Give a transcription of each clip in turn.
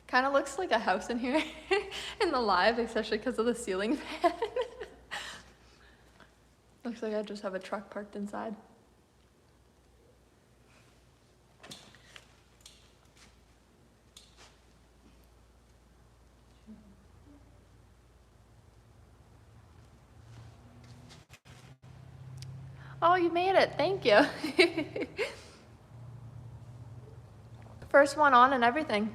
Kind of looks like a house in here in the live, especially because of the ceiling fan. Looks like I just have a truck parked inside. Oh, you made it. Thank you. First one on and everything.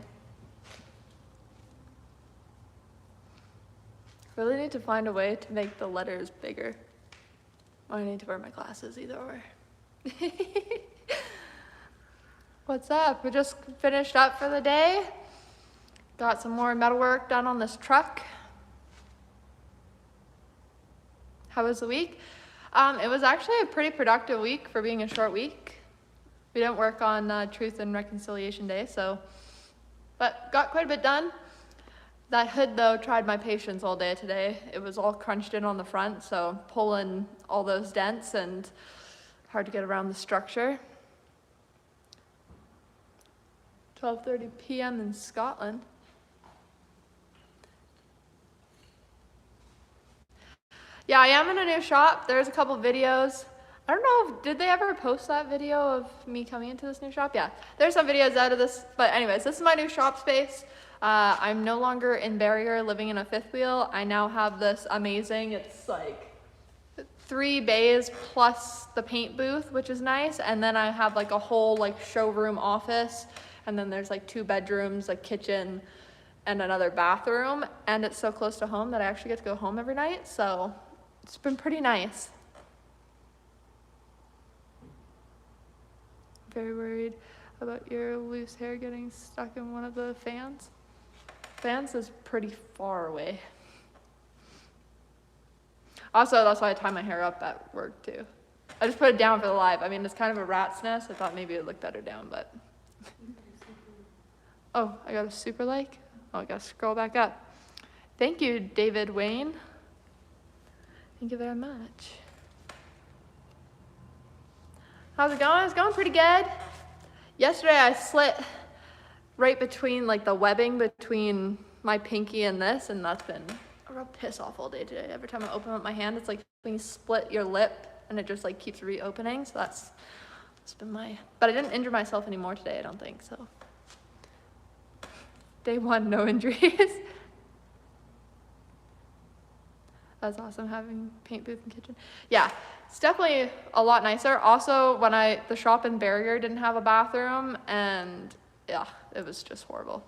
Really need to find a way to make the letters bigger. I need to wear my glasses either or. What's up? We just finished up for the day. Got some more metal work done on this truck. How was the week? It was actually a pretty productive week for being a short week. We didn't work on Truth and Reconciliation Day, but got quite a bit done. That hood though tried my patience all day today. It was all crunched in on the front, so pulling all those dents and hard to get around the structure. 12:30 p.m. in Scotland. Yeah, I am in a new shop. There's a couple videos. I don't know, did they ever post that video of me coming into this new shop? Yeah, there's some videos out of this, but anyways, this is my new shop space. I'm no longer in Barrier living in a fifth wheel. I now have this amazing, it's like 3 bays plus the paint booth, which is nice. And then I have like a whole like showroom office. And then there's like 2 bedrooms, a kitchen, and another bathroom. And it's so close to home that I actually get to go home every night. So it's been pretty nice. Very worried about your loose hair getting stuck in one of the fans. Fans is pretty far away. Also, that's why I tie my hair up at work too. I just put it down for the live. I mean, it's kind of a rat's nest. I thought maybe it would look better down, but. Oh, I got a super like? Oh, I gotta scroll back up. Thank you, David Wayne. Thank you very much. How's it going? It's going pretty good. Yesterday I slit right between like the webbing between my pinky and this, and that's been a real piss off all day today. Every time I open up my hand, it's like when you split your lip and it just like keeps reopening. So that's been but I didn't injure myself anymore today, I don't think, so. Day 1, no injuries. That's awesome having paint booth and kitchen. Yeah, it's definitely a lot nicer. Also, when the shop in Barrier didn't have a bathroom, and yeah, it was just horrible.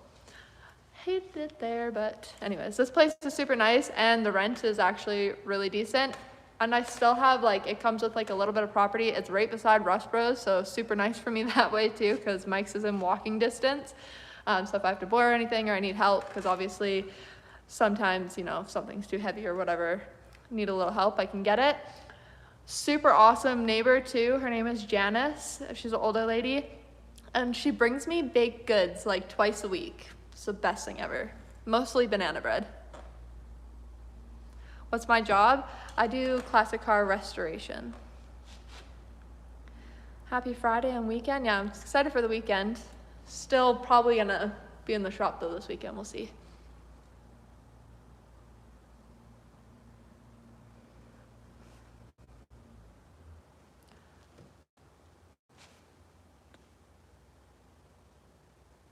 Hated it there, but anyways, this place is super nice and the rent is actually really decent. And I still have it comes with like a little bit of property. It's right beside Russ Bros, so super nice for me that way too, because Mike's is in walking distance. So if I have to borrow anything or I need help, because obviously sometimes, if something's too heavy or whatever, need a little help, I can get it. Super awesome neighbor too. Her name is Janice. She's an older lady. And she brings me baked goods like twice a week. It's the best thing ever. Mostly banana bread. What's my job? I do classic car restoration. Happy Friday and weekend. Yeah, I'm excited for the weekend. Still probably gonna be in the shop though this weekend. We'll see.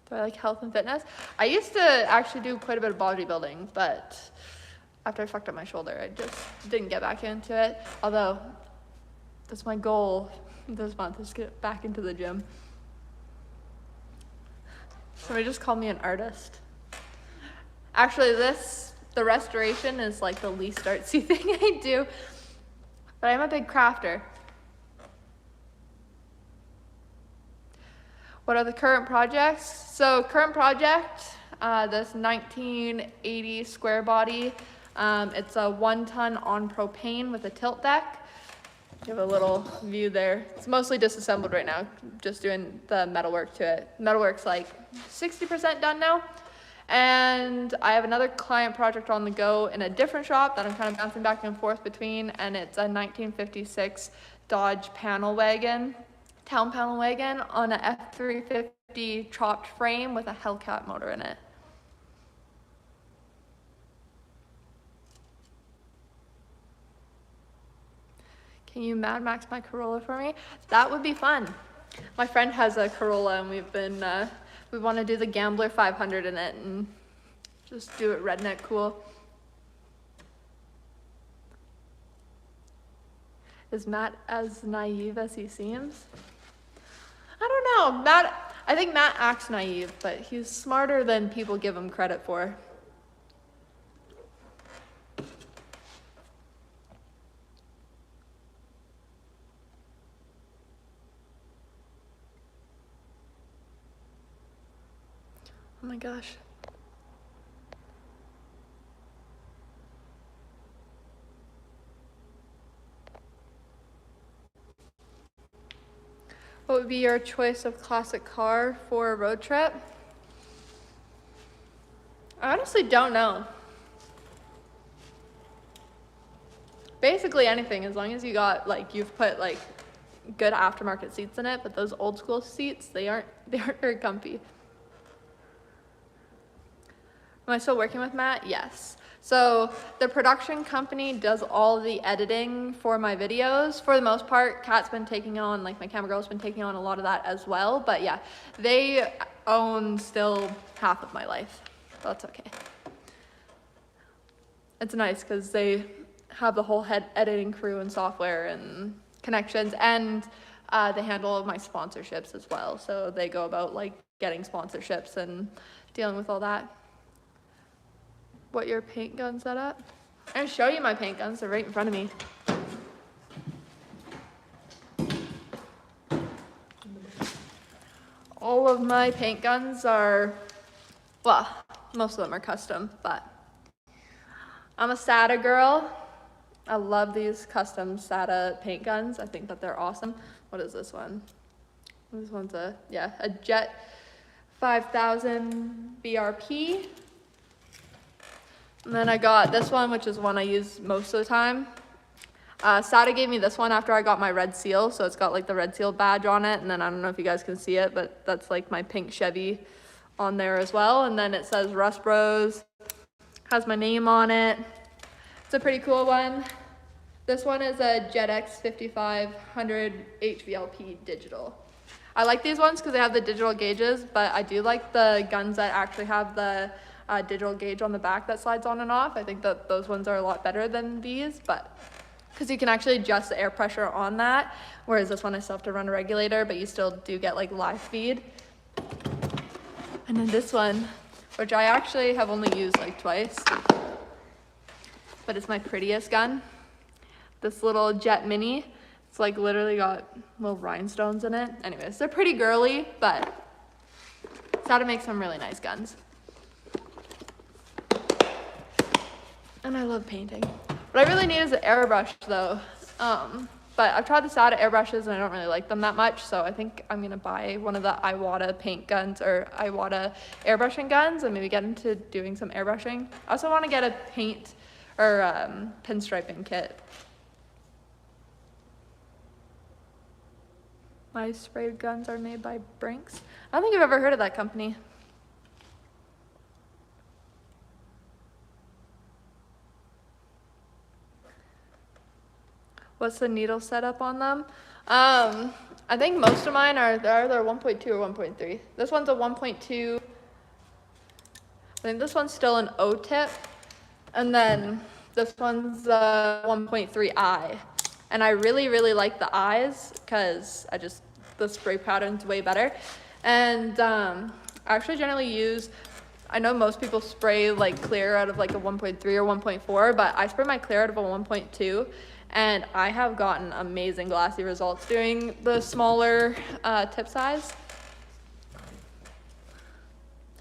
Do I like health and fitness? I used to actually do quite a bit of bodybuilding, but after I fucked up my shoulder, I just didn't get back into it. Although, that's my goal this month, is to get back into the gym. Somebody just called me an artist. Actually, the restoration is like the least artsy thing I do, but I'm a big crafter. What are the current projects? So current project, this 1980 square body. It's a 1-ton on propane with a tilt deck. You have a little view there. It's mostly disassembled right now, just doing the metalwork to it. Metalwork's like 60% done now. And I have another client project on the go in a different shop that I'm kind of bouncing back and forth between, and it's a 1956 Dodge panel wagon. Town panel wagon on a F350 chopped frame with a Hellcat motor in it. Can you Mad Max my Corolla for me? That would be fun. My friend has a Corolla and we want to do the Gambler 500 in it and just do it redneck cool. Is Matt as naive as he seems? I don't know. I think Matt acts naive, but he's smarter than people give him credit for. Oh my gosh. What would be your choice of classic car for a road trip? I honestly don't know. Basically anything, as long as you got, like, you've put, like, good aftermarket seats in it, but those old school seats, they aren't very comfy. Am I still working with Matt? Yes. So the production company does all the editing for my videos. For the most part, Kat's been taking on, like my camera girl's been taking on a lot of that as well. But yeah, they own still half of my life. That's okay. It's nice because they have the whole editing crew and software and connections, and they handle my sponsorships as well. So they go about like getting sponsorships and dealing with all that. What your paint gun set up? I'm gonna show you my paint guns. They're right in front of me. All of my paint guns are, well, most of them are custom, but I'm a SATA girl. I love these custom SATA paint guns. I think that they're awesome. What is this one? This one's a Jet 5000 BRP. And then I got this one, which is one I use most of the time. SATA gave me this one after I got my red seal, so it's got like the red seal badge on it, and then I don't know if you guys can see it, but that's like my pink Chevy on there as well. And then it says Rust Bros, has my name on it. It's a pretty cool one. This one is a JetX 5500 HVLP digital. I like these ones because they have the digital gauges, but I do like the guns that actually have the digital gauge on the back that slides on and off. I think that those ones are a lot better than these, but because you can actually adjust the air pressure on that, whereas this one I still have to run a regulator, but you still do get like live feed. And then this one, which I actually have only used like twice, but it's my prettiest gun. This little Jet Mini. It's like literally got little rhinestones in it. Anyways, they're pretty girly, but it's how to make some really nice guns. And I love painting. What I really need is an airbrush though. But I've tried the SATA airbrushes and I don't really like them that much, so I think I'm gonna buy one of the Iwata paint guns or Iwata airbrushing guns and maybe get into doing some airbrushing. I also wanna get a paint or pinstriping kit. My spray guns are made by Brinks. I don't think I've ever heard of that company. What's the needle setup on them? I think most of mine are either 1.2 or 1.3. This one's a 1.2. I think this one's still an O tip. And then this one's a 1.3i. And I really, really like the eyes because the spray pattern's way better. And I actually generally use, I know most people spray like clear out of like a 1.3 or 1.4, but I spray my clear out of a 1.2. And I have gotten amazing glassy results doing the smaller tip size.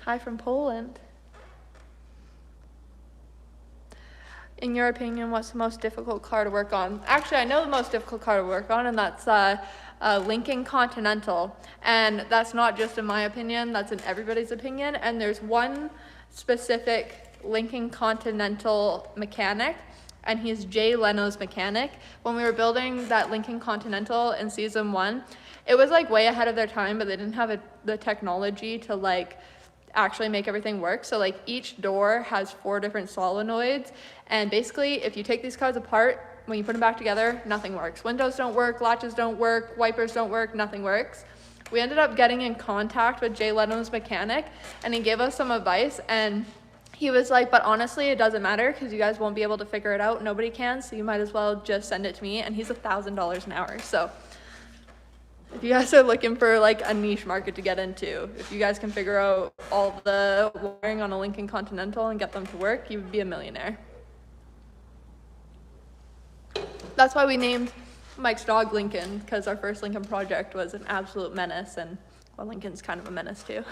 Hi from Poland. In your opinion, what's the most difficult car to work on? Actually, I know the most difficult car to work on, and that's Lincoln Continental. And that's not just in my opinion, that's in everybody's opinion. And there's one specific Lincoln Continental mechanic, and he's Jay Leno's mechanic. When we were building that Lincoln Continental in season 1, it was like way ahead of their time, but they didn't have the technology to like actually make everything work. So like each door has 4 different solenoids, and basically if you take these cars apart, when you put them back together, nothing works. Windows don't work, latches don't work, wipers don't work, nothing works. We ended up getting in contact with Jay Leno's mechanic, and he gave us some advice, and he was like, but honestly, it doesn't matter because you guys won't be able to figure it out. Nobody can, so you might as well just send it to me. And he's $1,000 an hour. So if you guys are looking for like a niche market to get into, if you guys can figure out all the wiring on a Lincoln Continental and get them to work, you would be a millionaire. That's why we named Mike's dog Lincoln, because our first Lincoln project was an absolute menace, and well, Lincoln's kind of a menace too.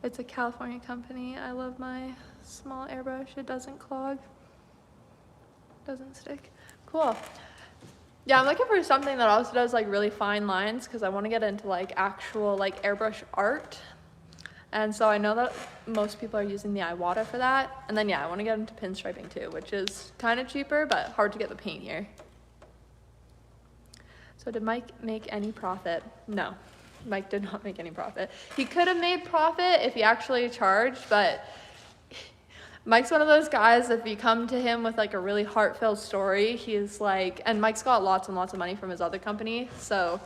It's a California company. I love my small airbrush. It doesn't clog, doesn't stick. Cool. Yeah, I'm looking for something that also does like really fine lines, because I want to get into like actual like airbrush art. And so I know that most people are using the Iwata for that. And then yeah, I want to get into pinstriping too, which is kind of cheaper, but hard to get the paint here. So did Mike make any profit? No, Mike did not make any profit. He could have made profit if he actually charged, but Mike's one of those guys, if you come to him with like a really heartfelt story, he's like, and Mike's got lots and lots of money from his other company, so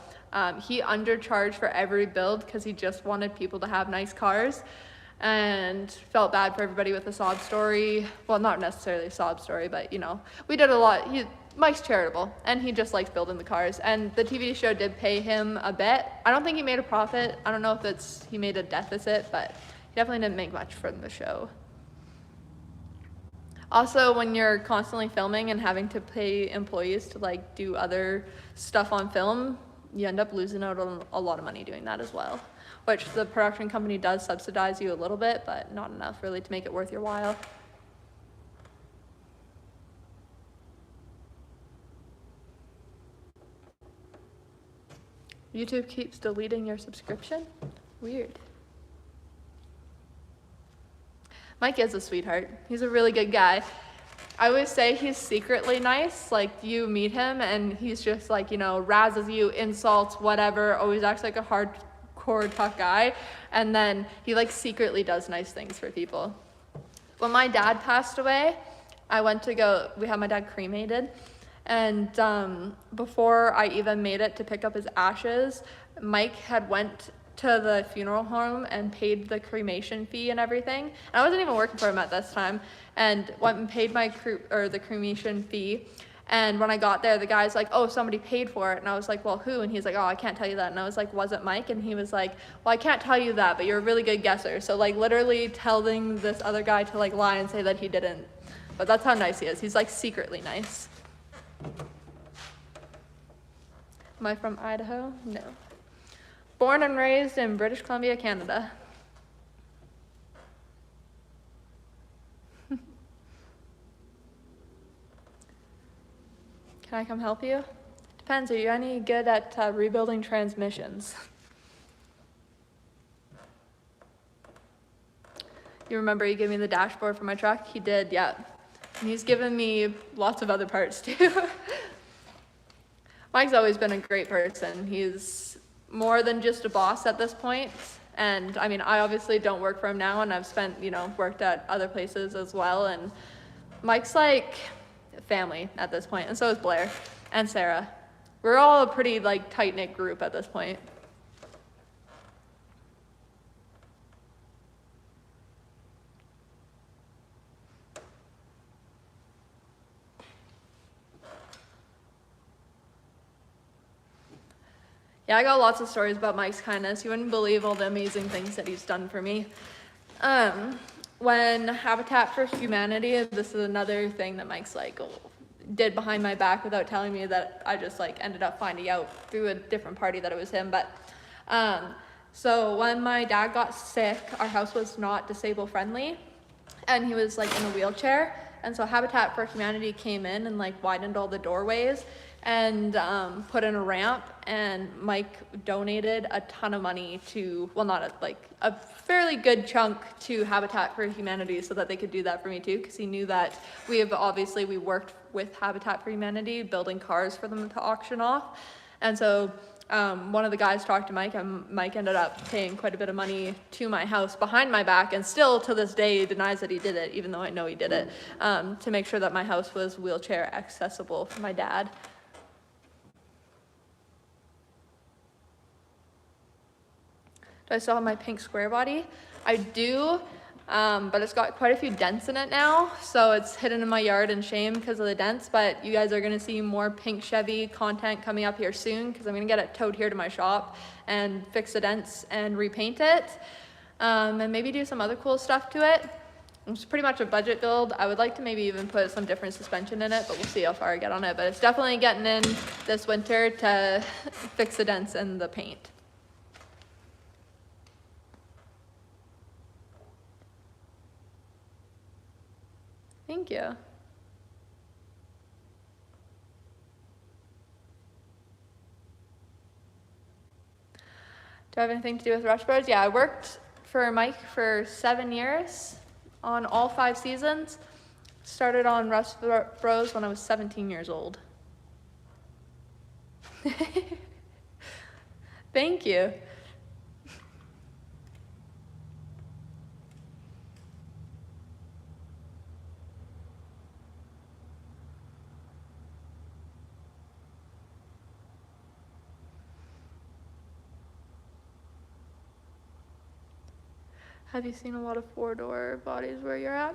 he undercharged for every build because he just wanted people to have nice cars, and felt bad for everybody with a sob story. Well, not necessarily a sob story, but you know, we did a lot. Mike's charitable, and he just likes building the cars, and the TV show did pay him a bit. I don't think he made a profit. I don't know if he made a deficit, but he definitely didn't make much from the show. Also, when you're constantly filming and having to pay employees to like do other stuff on film, you end up losing out on a lot of money doing that as well, which the production company does subsidize you a little bit, but not enough really to make it worth your while. YouTube keeps deleting your subscription? Weird. Mike is a sweetheart. He's a really good guy. I always say he's secretly nice. Like, you meet him and he's just like, you know, razzes you, insults, whatever, always acts like a hardcore tough guy. And then he like secretly does nice things for people. When my dad passed away, we had my dad cremated. And before I even made it to pick up his ashes, Mike had went to the funeral home and paid the cremation fee and everything. And I wasn't even working for him at this time, and went and paid the cremation fee. And when I got there, the guy's like, oh, somebody paid for it. And I was like, well, who? And he's like, oh, I can't tell you that. And I was like, was it Mike? And he was like, well, I can't tell you that, but you're a really good guesser. So like literally telling this other guy to like lie and say that he didn't. But that's how nice he is. He's like secretly nice. Am I from Idaho? No. Born and raised in British Columbia, Canada. Can I come help you? Depends, are you any good at rebuilding transmissions? You remember he gave me the dashboard for my truck? He did, yeah. And he's given me lots of other parts too. Mike's always been a great person. He's more than just a boss at this point. And I mean, I obviously don't work for him now, and I've worked at other places as well. And Mike's like family at this point, and so is Blair and Sarah. We're all a pretty like tight-knit group at this point. Yeah, I got lots of stories about Mike's kindness. You wouldn't believe all the amazing things that he's done for me. When Habitat for Humanity, this is another thing that Mike's like did behind my back without telling me, that I just like ended up finding out through a different party that it was him. But so when my dad got sick, our house was not disabled friendly, and he was like in a wheelchair. And so Habitat for Humanity came in and like widened all the doorways and put in a ramp, and Mike donated a ton of money to, well, not a fairly good chunk to Habitat for Humanity so that they could do that for me too, because he knew that we worked with Habitat for Humanity building cars for them to auction off. And so one of the guys talked to Mike, and Mike ended up paying quite a bit of money to my house behind my back, and still to this day he denies that he did it, even though I know he did it, to make sure that my house was wheelchair accessible for my dad. Do I still have my pink square body? I do, but it's got quite a few dents in it now, so it's hidden in my yard in shame because of the dents. But you guys are gonna see more pink Chevy content coming up here soon, because I'm gonna get it towed here to my shop and fix the dents and repaint it, and maybe do some other cool stuff to it. It's pretty much a budget build. I would like to maybe even put some different suspension in it, but we'll see how far I get on it. But it's definitely getting in this winter to fix the dents and the paint. Thank you. Do I have anything to do with Rush Bros? Yeah, I worked for Mike for 7 years on all 5 seasons. Started on Rush Bros when I was 17 years old. Thank you. Have you seen a lot of 4-door bodies where you're at?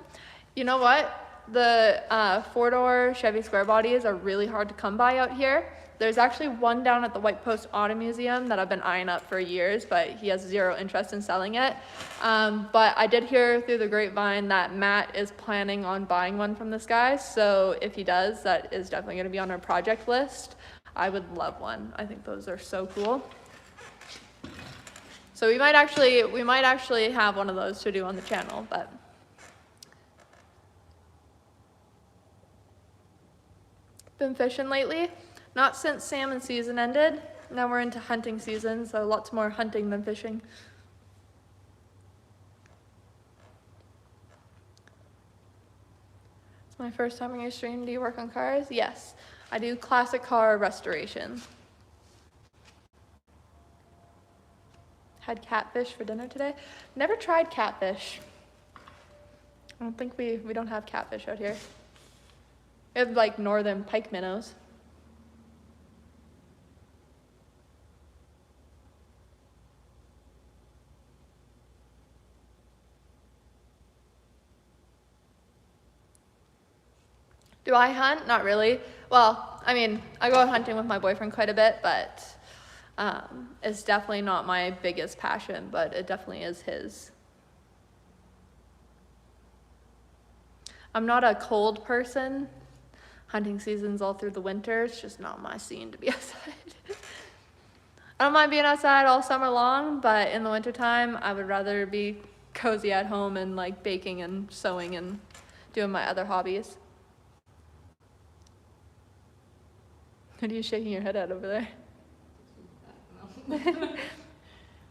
You know what? The 4-door Chevy square bodies are really hard to come by out here. There's actually one down at the White Post Auto Museum that I've been eyeing up for years, but he has 0 interest in selling it. But I did hear through the grapevine that Matt is planning on buying one from this guy. So if he does, that is definitely gonna be on our project list. I would love one. I think those are so cool. So we might actually have one of those to do on the channel, but. Been fishing lately? Not since salmon season ended. Now we're into hunting season, so lots more hunting than fishing. It's my first time on your stream. Do you work on cars? Yes, I do classic car restoration. Had catfish for dinner today. Never tried catfish. I don't think we don't have catfish out here. We have like northern pike minnows. Do I hunt? Not really. Well, I mean, I go hunting with my boyfriend quite a bit, but it's definitely not my biggest passion, but it definitely is his. I'm not a cold person. Hunting season's all through the winter. It's just not my scene to be outside. I don't mind being outside all summer long, but in the wintertime, I would rather be cozy at home and like baking and sewing and doing my other hobbies. What are you shaking your head at over there?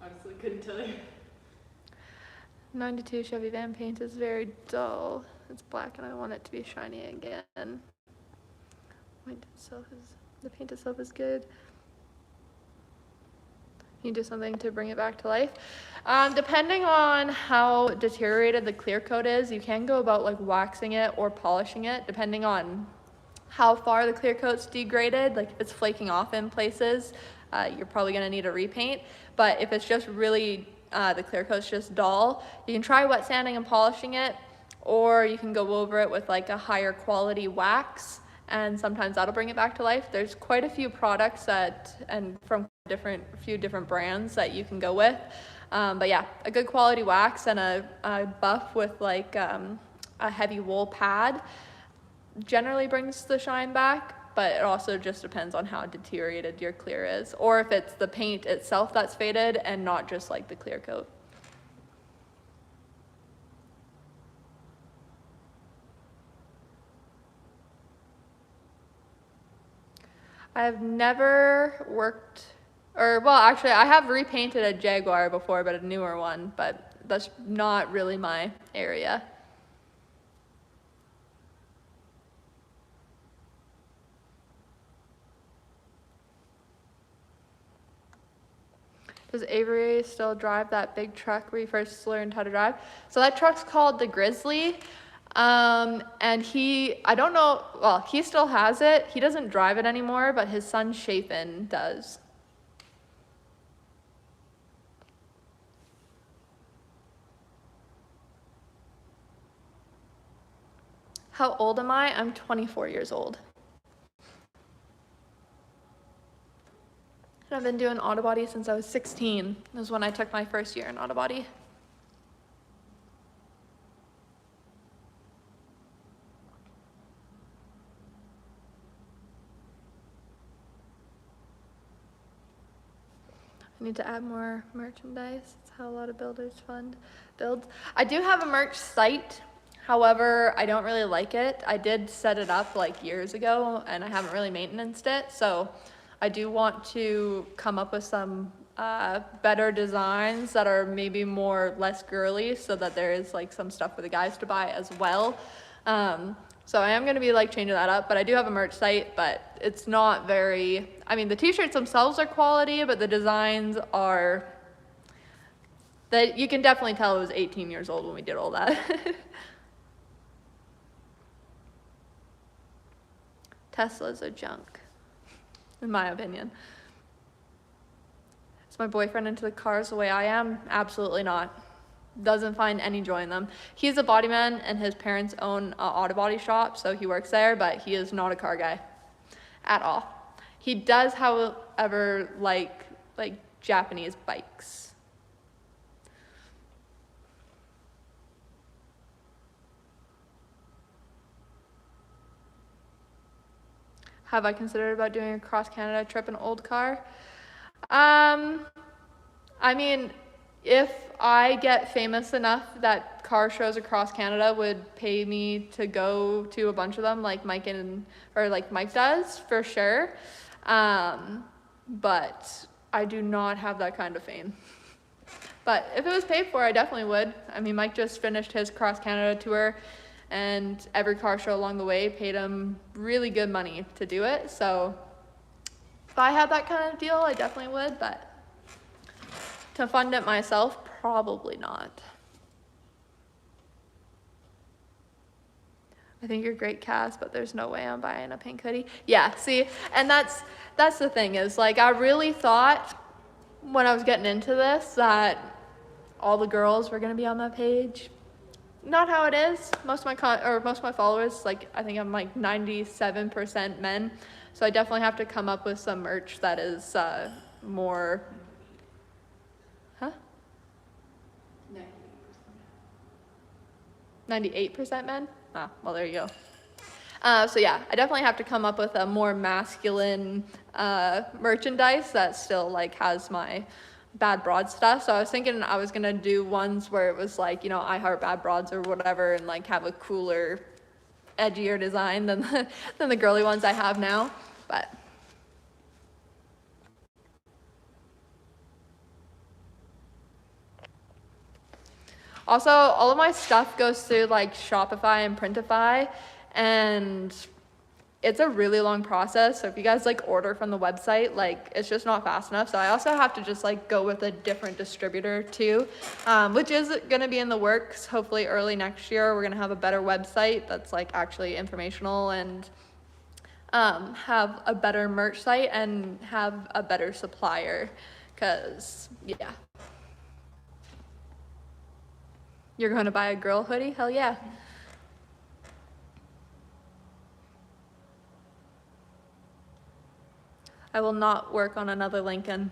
Honestly, couldn't tell you. 92 Chevy van paint is very dull. It's black and I want it to be shiny again. The paint itself is good. You do something to bring it back to life. Depending on how deteriorated the clear coat is, you can go about like waxing it or polishing it, depending on how far the clear coat's degraded. Like if it's flaking off in places, you're probably gonna need a repaint. But if it's just really, the clear coat's just dull, you can try wet sanding and polishing it, or you can go over it with like a higher quality wax, and sometimes that'll bring it back to life. There's quite a few products and from few different brands that you can go with. But yeah, a good quality wax and a buff with like a heavy wool pad generally brings the shine back, but it also just depends on how deteriorated your clear is, or if it's the paint itself that's faded and not just like the clear coat. I've never worked, or well, actually I have repainted a Jaguar before, but a newer one, but that's not really my area. Does Avery still drive that big truck where he first learned how to drive? So that truck's called the Grizzly. And I don't know, well, he still has it. He doesn't drive it anymore, but his son Chapin does. How old am I? I'm 24 years old. And I've been doing auto body since I was 16. That was when I took my first year in auto body. I need to add more merchandise. That's how a lot of builders fund builds. I do have a merch site. However, I don't really like it. I did set it up like years ago and I haven't really maintained it. So I do want to come up with some better designs that are maybe less girly, so that there is like some stuff for the guys to buy as well. So I am going to be like changing that up, but I do have a merch site, but it's not very, I mean, the t-shirts themselves are quality, but the designs are, that you can definitely tell I was 18 years old when we did all that. Teslas are junk, in my opinion. Is my boyfriend into the cars the way I am? Absolutely not. Doesn't find any joy in them. He's a body man and his parents own an auto body shop, so he works there, but he is not a car guy at all. He does, however, like Japanese bikes. Have I considered about doing a cross Canada trip in an old car? I mean, if I get famous enough that car shows across Canada would pay me to go to a bunch of them, like Mike does, for sure. But I do not have that kind of fame. But if it was paid for, I definitely would. I mean, Mike just finished his cross Canada tour, and every car show along the way paid him really good money to do it. So if I had that kind of deal, I definitely would, but to fund it myself, probably not. I think you're great, Cass, but there's no way I'm buying a pink hoodie. Yeah, see, and that's the thing, is like, I really thought when I was getting into this that all the girls were gonna be on my page. Not how it is. Most of my followers, like, I think I'm like 97% men. So I definitely have to come up with some merch that is more. Huh? 98% men? Ah, well, there you go. So yeah, I definitely have to come up with a more masculine merchandise that still like has my bad broad stuff. So I was thinking I was gonna do ones where it was like, you know, I heart bad broads or whatever, and like have a cooler, edgier design than the girly ones I have now. But also, all of my stuff goes through like Shopify and Printify, and it's a really long process. So if you guys like order from the website, like it's just not fast enough. So I also have to just like go with a different distributor too, which is gonna be in the works. Hopefully early next year, we're gonna have a better website that's like actually informational, and have a better merch site and have a better supplier, cause yeah. You're going to buy a girl hoodie? Hell yeah. I will not work on another Lincoln.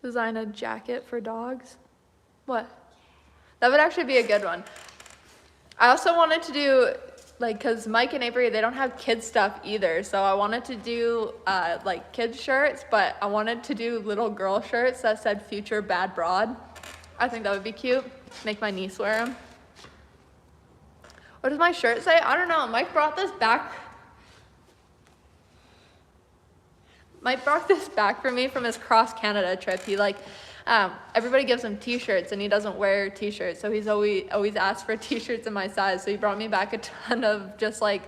Design a jacket for dogs? What? That would actually be a good one. I also wanted to do, like, cause Mike and Avery, they don't have kids stuff either. So I wanted to do like kids shirts, but I wanted to do little girl shirts that said future bad broad. I think that would be cute. Make my niece wear them. What does my shirt say? I don't know. Mike brought this back Mike brought this back for me from his cross Canada trip. He like, everybody gives him t-shirts and he doesn't wear t-shirts. So he's always asked for t-shirts in my size. So he brought me back a ton of just like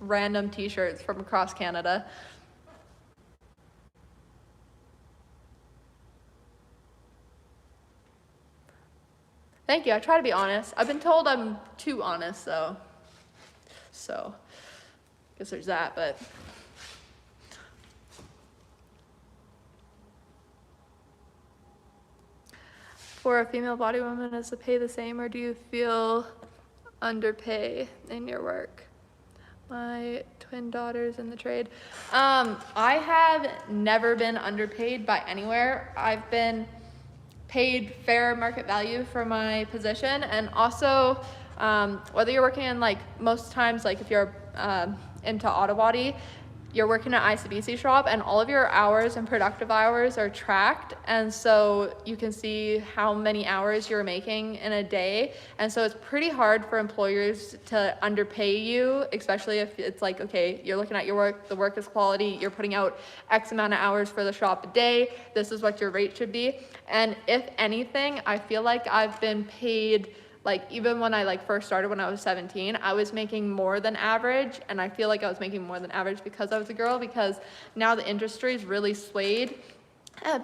random t-shirts from across Canada. Thank you. I try to be honest. I've been told I'm too honest though. So I guess there's that, but for a female body woman, is the pay the same, or do you feel underpay in your work? My twin daughters in the trade. I have never been underpaid by anywhere. I've been paid fair market value for my position, and also whether you're working in like most times, like if you're into auto body, you're working at ICBC shop and all of your hours and productive hours are tracked, and so you can see how many hours you're making in a day. And so it's pretty hard for employers to underpay you, especially if it's like, okay, you're looking at your work, the work is quality, you're putting out X amount of hours for the shop a day, this is what your rate should be. And if anything, I feel like I've been paid, like even when I like first started when I was 17, I was making more than average, and I feel like I was making more than average because I was a girl, because now the industry is really swayed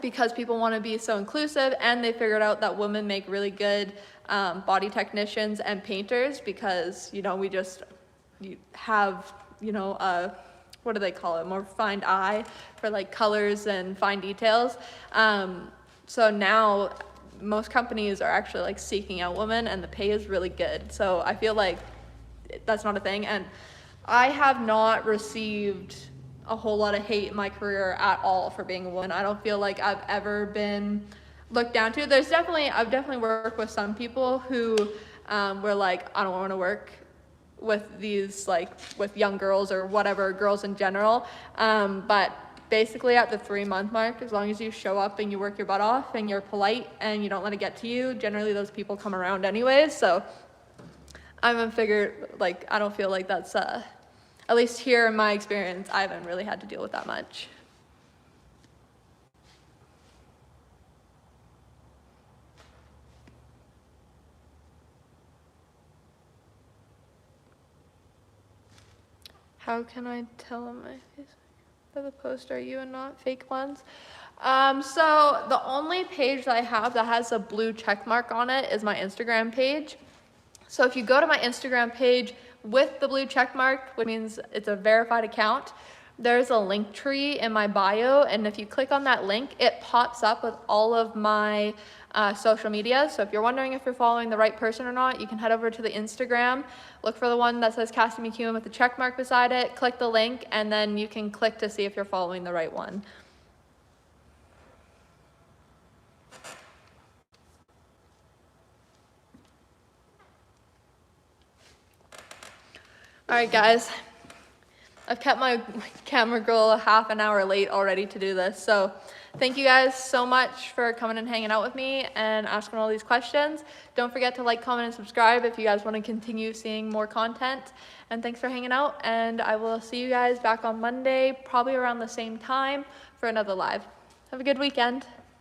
because people want to be so inclusive, and they figured out that women make really good body technicians and painters because, you know, you have, you know, what do they call it, more refined eye for like colors and fine details. So now most companies are actually like seeking out women, and the pay is really good. So I feel like that's not a thing, and I have not received a whole lot of hate in my career at all for being a woman. I don't feel like I've ever been looked down to. I've definitely worked with some people who were like, I don't want to work with these, like with young girls or whatever, girls in general, but basically at the 3-month mark, as long as you show up and you work your butt off and you're polite and you don't let it get to you, generally those people come around anyways. So I don't feel like that's, at least here in my experience, I haven't really had to deal with that much. How can I tell on my face that the post are you and not fake ones? So the only page that I have that has a blue check mark on it is my Instagram page. So if you go to my Instagram page with the blue check mark, which means it's a verified account, there's a link tree in my bio, and if you click on that link, it pops up with all of my social media. So if you're wondering if you're following the right person or not, you can head over to the Instagram, look for the one that says Cassidy Mceown with the check mark beside it, click the link, and then you can click to see if you're following the right one. All right, guys. I've kept my camera girl a half an hour late already to do this. So thank you guys so much for coming and hanging out with me and asking all these questions. Don't forget to like, comment, and subscribe if you guys want to continue seeing more content. And thanks for hanging out. And I will see you guys back on Monday, probably around the same time, for another live. Have a good weekend.